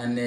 NA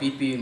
PP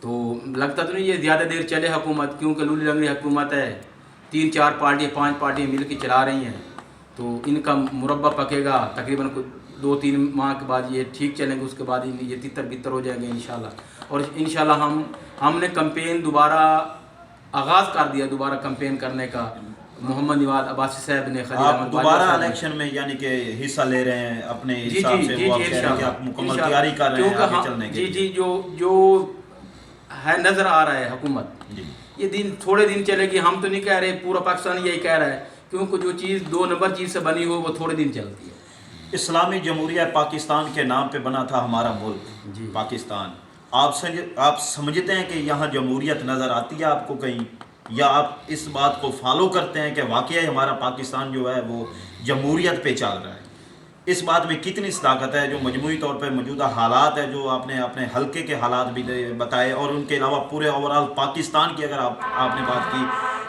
تو لگتا تو نہیں یہ زیادہ دیر چلے حکومت، کیونکہ لولی لنگڑی حکومت ہے، 3-4 پارٹیاں 5 پارٹیاں مل کے چلا رہی ہیں، تو ان کا مربع پکے گا تقریباً 2-3 ماہ کے بعد یہ ٹھیک چلیں گے، اس کے بعد یہ تتر بتر ہو جائیں گے انشاءاللہ۔ اور انشاءاللہ ہم نے کمپین دوبارہ آغاز کر دیا، دوبارہ کمپین کرنے کا۔ محمد نواز عباسی صاحب نے، خلیل آپ احمد دوبارہ صاحب نے، الیکشن میں یعنی کہ حصہ لے رہے ہیں اپنے جی حساب جی سے، جی وہ آپ جی کہہ رہے ہیں کہ آپ مکمل تیاری کر رہے ہیں کیونکہ آگے چلنے کے جی لیے؟ جی جو ہے نظر آ رہا ہے حکومت، جی یہ دن تھوڑے دن چلے گی، ہم تو نہیں کہہ رہے، پورا پاکستان یہی کہہ رہا ہے، کیونکہ جو چیز 2 نمبر چیز سے بنی ہو وہ تھوڑے دن چلتی ہے۔ اسلامی جمہوریہ پاکستان کے نام پہ بنا تھا ہمارا ملک جی پاکستان، آپ سمجھتے ہیں کہ یہاں جمہوریت نظر آتی ہے آپ کو کہیں، یا آپ اس بات کو فالو کرتے ہیں کہ واقعی ہمارا پاکستان جو ہے وہ جمہوریت پہ چل رہا ہے؟ اس بات میں کتنی صداقت ہے جو مجموعی طور پہ موجودہ حالات ہے جو آپ نے اپنے حلقے کے حالات بھی بتائے، اور ان کے علاوہ پورے اوورال پاکستان کی اگر آپ نے بات کی،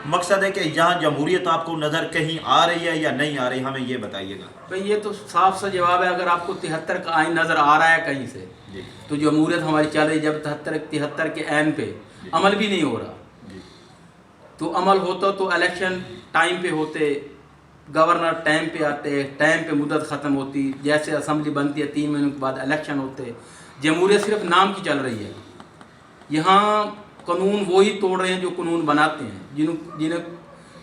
مقصد ہے کہ یہاں جمہوریت آپ کو نظر کہیں آ رہی ہے یا نہیں آ رہی؟ ہمیں یہ بتائیے گا۔ بھائی یہ تو صاف سا جواب ہے، اگر آپ کو 73 کا آئین نظر آ رہا ہے کہیں سے جی تو جمہوریت ہماری چل رہی، جب 73 کے عین پہ عمل بھی نہیں ہو رہا، جی تو عمل ہوتا تو الیکشن ٹائم پہ ہوتے، گورنر ٹائم پہ آتے، ٹائم پہ مدت ختم ہوتی، جیسے اسمبلی بنتی ہے 3 مہینوں کے بعد الیکشن ہوتے۔ جمہوریت صرف نام کی چل رہی ہے، یہاں قانون وہی توڑ رہے ہیں جو قانون بناتے ہیں، جنہیں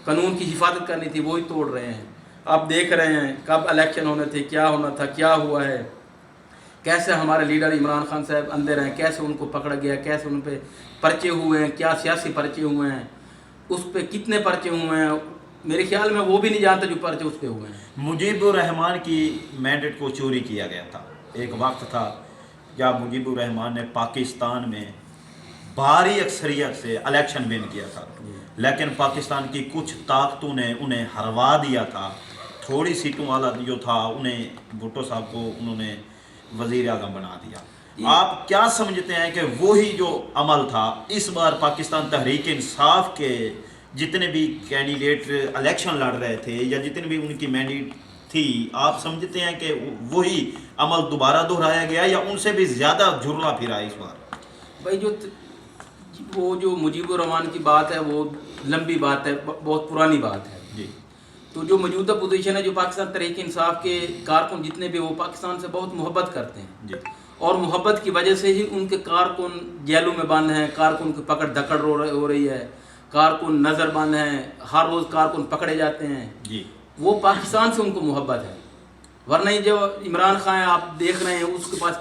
قانون کی حفاظت کرنی تھی وہی توڑ رہے ہیں۔ آپ دیکھ رہے ہیں کب الیکشن ہونے تھے، کیا ہونا تھا، کیا ہوا ہے، کیسے ہمارے لیڈر عمران خان صاحب اندر ہیں، کیسے ان کو پکڑا گیا، کیسے ان پہ پرچے ہوئے ہیں، کیا سیاسی پرچے ہوئے ہیں، اس پہ کتنے پرچے ہوئے ہیں، میرے خیال میں وہ بھی نہیں جانتا جو پرچے اس پہ ہوئے ہیں۔ مجیب الرحمان کی مینڈیٹ کو چوری کیا گیا تھا، ایک وقت تھا جب مجیب الرحمان نے پاکستان میں بھاری اکثریت سے الیکشن ون کیا تھا، لیکن پاکستان کی کچھ طاقتوں نے انہیں ہروا دیا تھا، تھوڑی سیٹوں والا جو تھا انہیں بھٹو صاحب کو انہوں نے وزیر اعظم بنا دیا۔ آپ کیا سمجھتے ہیں کہ وہی جو عمل تھا اس بار پاکستان تحریک انصاف کے جتنے بھی کینڈیڈیٹ الیکشن لڑ رہے تھے یا جتنے بھی ان کی مینڈیٹ تھی، آپ سمجھتے ہیں کہ وہی عمل دوبارہ دہرایا گیا یا ان سے بھی زیادہ جھرلا پھرا اس بار؟ بھائی وہ جو مجیب الرحمان کی بات ہے وہ لمبی بات ہے، بہت پرانی بات ہے۔ جی تو جو موجودہ پوزیشن ہے، جو پاکستان تحریک انصاف کے کارکن جتنے بھی وہ پاکستان سے بہت محبت کرتے ہیں، جی اور محبت کی وجہ سے ہی ان کے کارکن جیلوں میں بند ہیں، کارکن کی پکڑ دھکڑ ہو رہی ہے، کارکن نظر بند ہیں، ہر روز کارکن پکڑے جاتے ہیں۔ جی وہ پاکستان سے ان کو محبت ہے، ورنہ جو عمران خان آپ دیکھ رہے ہیں اس کے پاس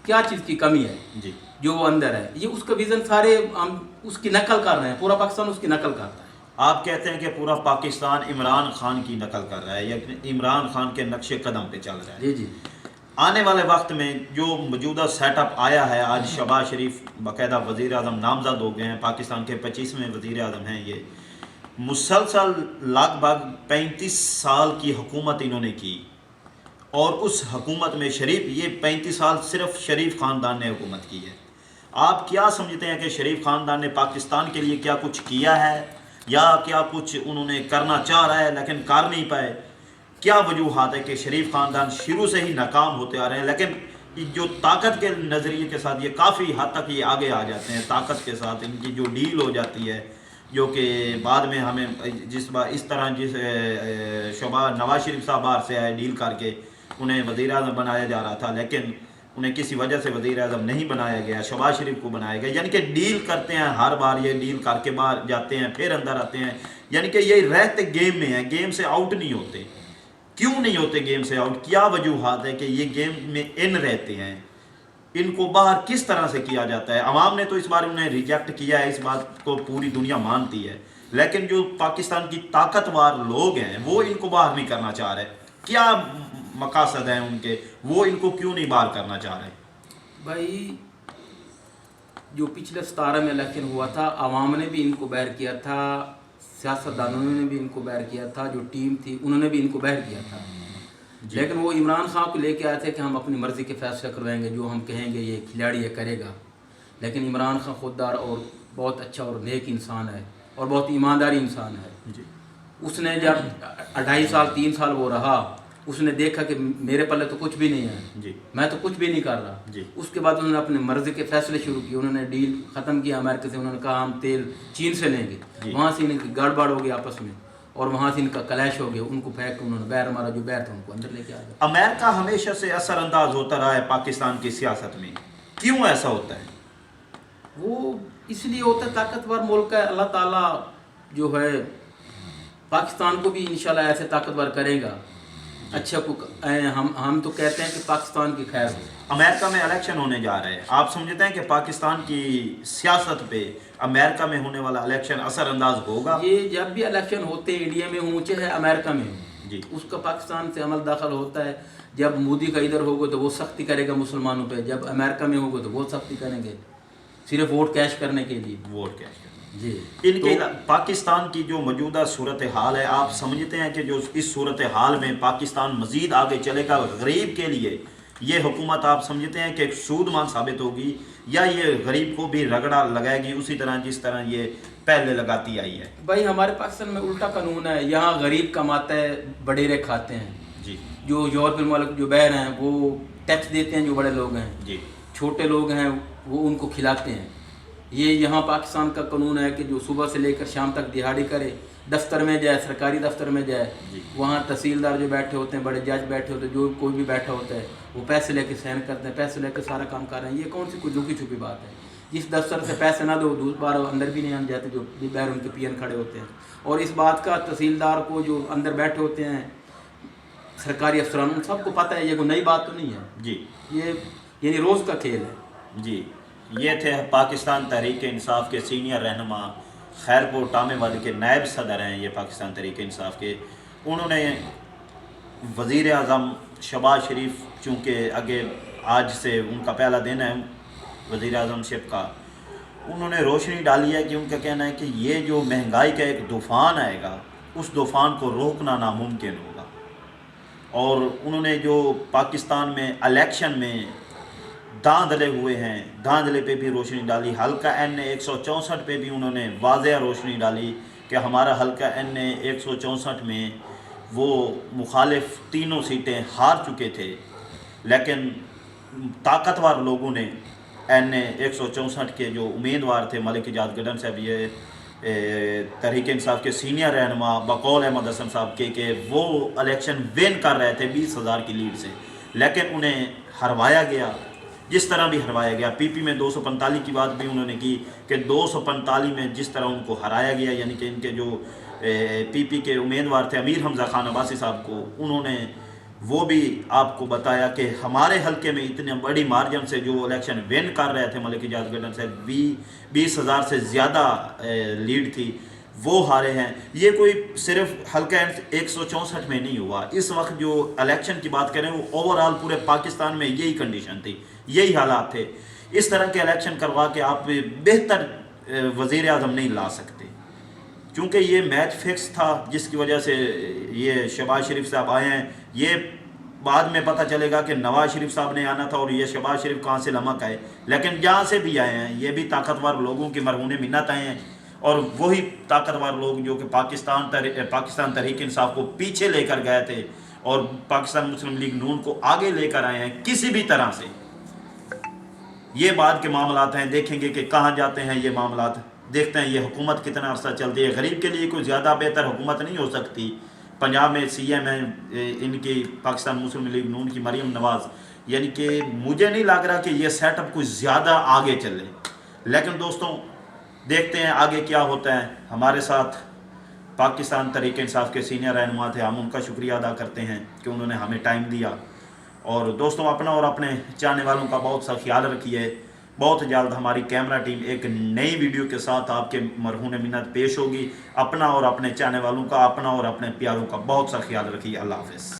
کیا چیز کی کمی ہے جی جو وہ اندر ہے، یہ اس کا ویژن سارے ہم اس کی نقل کر رہے ہیں، پورا پاکستان اس کی نقل کرتا ہے۔ آپ کہتے ہیں کہ پورا پاکستان عمران خان کی نقل کر رہا ہے یا عمران خان کے نقش قدم پہ چل رہا ہے؟ جی جی آنے والے وقت میں جو موجودہ سیٹ اپ آیا ہے، آج شہباز شریف باقاعدہ وزیر اعظم نامزد ہو گئے ہیں، پاکستان کے 25ویں وزیر اعظم ہیں، یہ مسلسل لگ بھگ 35 سال کی حکومت انہوں نے کی، اور اس حکومت میں یہ 35 سال صرف شریف خاندان نے حکومت کی ہے۔ آپ کیا سمجھتے ہیں کہ شریف خاندان نے پاکستان کے لیے کیا کچھ کیا ہے یا کیا کچھ انہوں نے کرنا چاہ رہا ہے لیکن کر نہیں پائے؟ کیا وجوہات ہے کہ شریف خاندان شروع سے ہی ناکام ہوتے آ رہے ہیں، لیکن جو طاقت کے نظریے کے ساتھ یہ کافی حد تک یہ آگے آ جاتے ہیں، طاقت کے ساتھ ان کی جو ڈیل ہو جاتی ہے، جو کہ بعد میں ہمیں اس طرح شہباز نواز شریف صاحب باہر سے آئے ڈیل کر کے انہیں وزیر اعظم بنایا جا رہا تھا، لیکن انہیں کسی وجہ سے وزیر اعظم نہیں بنایا گیا، شہباز شریف کو بنایا گیا، یعنی کہ ڈیل کرتے ہیں، ہر بار یہ ڈیل کر کے باہر جاتے ہیں پھر اندر آتے ہیں، یعنی کہ یہ رہتے گیم میں ہیں، گیم سے آؤٹ نہیں ہوتے۔ کیوں نہیں ہوتے گیم سے آؤٹ؟ کیا وجوہات ہے کہ یہ گیم میں ان رہتے ہیں؟ ان کو باہر کس طرح سے کیا جاتا ہے؟ عوام نے تو اس بار انہیں ریجیکٹ کیا ہے، اس بات کو پوری دنیا مانتی ہے، لیکن جو پاکستان کی طاقتور لوگ ہیں وہ ان کو باہر نہیں کرنا چاہ رہے۔ کیا مقاصد ہیں ان کے؟ وہ ان کو کیوں نہیں باہر کرنا چاہ رہے؟ بھائی جو پچھلے 17 میں الیکشن ہوا تھا، عوام نے بھی ان کو باہر کیا تھا، سیاستدانوں نے بھی ان کو باہر کیا تھا، جو ٹیم تھی انہوں نے بھی ان کو باہر کیا تھا، لیکن وہ عمران خان کو لے کے آئے تھے کہ ہم اپنی مرضی کے فیصلے کروائیں گے، جو ہم کہیں گے یہ کھلاڑی یہ کرے گا، لیکن عمران خان خوددار اور بہت اچھا اور نیک انسان ہے اور بہت ایمانداری انسان ہے۔ جی اس نے جب 2.5 سال 3 سال وہ رہا اس نے دیکھا کہ میرے پلے تو کچھ بھی نہیں ہے، جی میں تو کچھ بھی نہیں کر رہا، جی اس کے بعد انہوں نے اپنے مرضی کے فیصلے شروع کیے، انہوں نے ڈیل ختم کیا امریکہ سے، انہوں نے کہا ہم تیل چین سے لیں گے، جی وہاں سے ان کی گڑبڑ ہو گئی آپس میں، اور وہاں سے ان کا کلیش ہو گیا، ان کو پھینک کے انہوں نے باہر مارا، جو باہر تھا ان کو اندر لے کے آ گیا۔ امریکہ ہمیشہ سے اثر انداز ہوتا رہا ہے پاکستان کی سیاست میں، کیوں ایسا ہوتا ہے؟ وہ اس لیے ہوتا ہے طاقتور ملک ہے، اللہ تعالیٰ جو ہے پاکستان کو بھی انشاءاللہ ایسے طاقتور کرے گا، اچھا کو ہم تو کہتے ہیں کہ پاکستان کی خیر ہو۔ امریکہ میں الیکشن ہونے جا رہے ہیں، آپ سمجھتے ہیں کہ پاکستان کی سیاست پہ امریکہ میں ہونے والا الیکشن اثر انداز ہوگا؟ یہ جب بھی الیکشن ہوتے ہیں انڈیا میں ہوں چاہے امریکہ میں ہوں، جی اس کا پاکستان سے عمل داخل ہوتا ہے۔ جب مودی کا ادھر ہوگا تو وہ سختی کرے گا مسلمانوں پہ، جب امریکہ میں ہوگا تو وہ سختی کریں گے، صرف ووٹ کیش کرنے کے لیے۔ ووٹ کیش کریں۔ جی ان کے پاکستان کی جو موجودہ صورتحال ہے، آپ سمجھتے ہیں کہ جو اس صورتحال میں پاکستان مزید آگے چلے گا، غریب کے لیے یہ حکومت آپ سمجھتے ہیں کہ ایک سود مان ثابت ہوگی، یا یہ غریب کو بھی رگڑا لگائے گی اسی طرح جس طرح یہ پہلے لگاتی آئی ہے؟ بھائی ہمارے پاکستان میں الٹا قانون ہے، یہاں غریب کماتا ہے، بڈیرے کھاتے ہیں، جی جو یورپین ملک جو باہر ہیں وہ ٹیکس دیتے ہیں، جو بڑے لوگ ہیں، جی چھوٹے لوگ ہیں وہ ان کو کھلاتے ہیں۔ یہ یہاں پاکستان کا قانون ہے کہ جو صبح سے لے کر شام تک دہاڑی کرے، دفتر میں جائے، سرکاری دفتر میں جائے، جی وہاں تحصیلدار جو بیٹھے ہوتے ہیں، بڑے جج بیٹھے ہوتے ہیں، جو کوئی بھی بیٹھا ہوتا ہے وہ پیسے لے کے سائن کرتے ہیں، پیسے لے کے سارا کام کر رہے ہیں۔ یہ کون سی کوئی جھوکی چھپی بات ہے؟ جس دفتر سے پیسے نہ دو دوسرا اندر بھی نہیں آنے جاتے، جو باہر ان کے پی این کھڑے ہوتے ہیں۔ اور اس بات کا تحصیلدار کو جو اندر بیٹھے ہوتے ہیں، سرکاری افسران، ان سب کو پتہ ہے، یہ کوئی نئی بات تو نہیں ہے، جی یہ یعنی روز کا کھیل ہے۔ جی یہ تھے پاکستان تحریک انصاف کے سینئر رہنما خیرپور ٹامے والے کے نائب صدر ہیں یہ پاکستان تحریک انصاف کے۔ انہوں نے وزیر اعظم شہباز شریف، چونکہ آگے آج سے ان کا پہلا دن ہے وزیر اعظم شپ کا، انہوں نے روشنی ڈالی ہے کہ ان کا کہنا ہے کہ یہ جو مہنگائی کا ایک طوفان آئے گا، اس طوفان کو روکنا ناممکن ہوگا۔ اور انہوں نے جو پاکستان میں الیکشن میں دھاندلے ہوئے ہیں، دھاندلے پہ بھی روشنی ڈالی، حلقہ این اے 164 پہ بھی انہوں نے واضح روشنی ڈالی کہ ہمارا حلقہ این اے 164 میں وہ مخالف تینوں سیٹیں ہار چکے تھے، لیکن طاقتور لوگوں نے این اے 164 کے جو امیدوار تھے ملک ایجاد گڈن صاحب، یہ تحریک انصاف کے سینئر رہنما بقول احمد حسن صاحب کے، کہ وہ الیکشن ون کر رہے تھے 20,000 کی لیڈ سے، لیکن انہیں ہروایا گیا، جس طرح بھی ہروایا گیا۔ پی پی میں 245 کی بات بھی انہوں نے کی کہ 245 میں جس طرح ان کو ہرایا گیا، یعنی کہ ان کے جو پی پی کے امیدوار تھے امیر حمزہ خان عباسی صاحب کو، انہوں نے وہ بھی آپ کو بتایا کہ ہمارے حلقے میں اتنے بڑی مارجن سے جو الیکشن ون کر رہے تھے ملک ایجاد گڈن سے 20,000 سے زیادہ لیڈ تھی، وہ ہارے ہیں۔ یہ کوئی صرف حلقہ 164 میں نہیں ہوا، اس وقت جو الیکشن کی بات کریں وہ اوورآل پورے پاکستان میں یہی کنڈیشن تھی، یہی حالات تھے۔ اس طرح کے الیکشن کروا کے آپ بہتر وزیر اعظم نہیں لا سکتے، چونکہ یہ میچ فکس تھا، جس کی وجہ سے یہ شہباز شریف صاحب آئے ہیں۔ یہ بعد میں پتہ چلے گا کہ نواز شریف صاحب نے آنا تھا اور یہ شہباز شریف کہاں سے لمک آئے، لیکن جہاں سے بھی آئے ہیں یہ بھی طاقتور لوگوں کی مرہون منت آئے ہیں، اور وہی طاقتور لوگ جو کہ پاکستان تحریک انصاف کو پیچھے لے کر گئے تھے اور پاکستان مسلم لیگ نون کو آگے لے کر آئے ہیں کسی بھی طرح سے۔ یہ بعد کے معاملات ہیں، دیکھیں گے کہ کہاں جاتے ہیں یہ معاملات، دیکھتے ہیں یہ حکومت کتنا عرصہ چلتی ہے۔ غریب کے لیے کوئی زیادہ بہتر حکومت نہیں ہو سکتی۔ پنجاب میں سی ایم ہے ان کی پاکستان مسلم لیگ نون کی مریم نواز، یعنی کہ مجھے نہیں لگ رہا کہ یہ سیٹ اپ کچھ زیادہ آگے چلے، لیکن دوستوں دیکھتے ہیں آگے کیا ہوتا ہے۔ ہمارے ساتھ پاکستان تحریک انصاف کے سینئر رہنما تھے، ہم ان کا شکریہ ادا کرتے ہیں کہ انہوں نے ہمیں ٹائم دیا۔ اور دوستوں اپنا اور اپنے چاہنے والوں کا بہت سا خیال رکھیے۔ بہت جلد ہماری کیمرہ ٹیم ایک نئی ویڈیو کے ساتھ آپ کے مرہون منت پیش ہوگی۔ اپنا اور اپنے چاہنے والوں کا، اپنا اور اپنے پیاروں کا بہت سا خیال رکھیے۔ اللہ حافظ۔